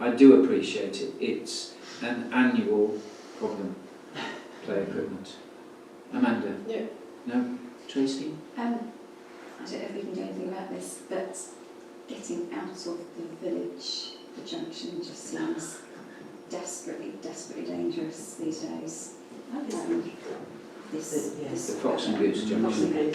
I do appreciate it. It's an annual problem, play equipment. Amanda? Yeah. No? Tracy? I don't know if we can do anything about this, but getting out of the village, the junction, just seems desperately, desperately dangerous these days. This The Fox and Goose junction.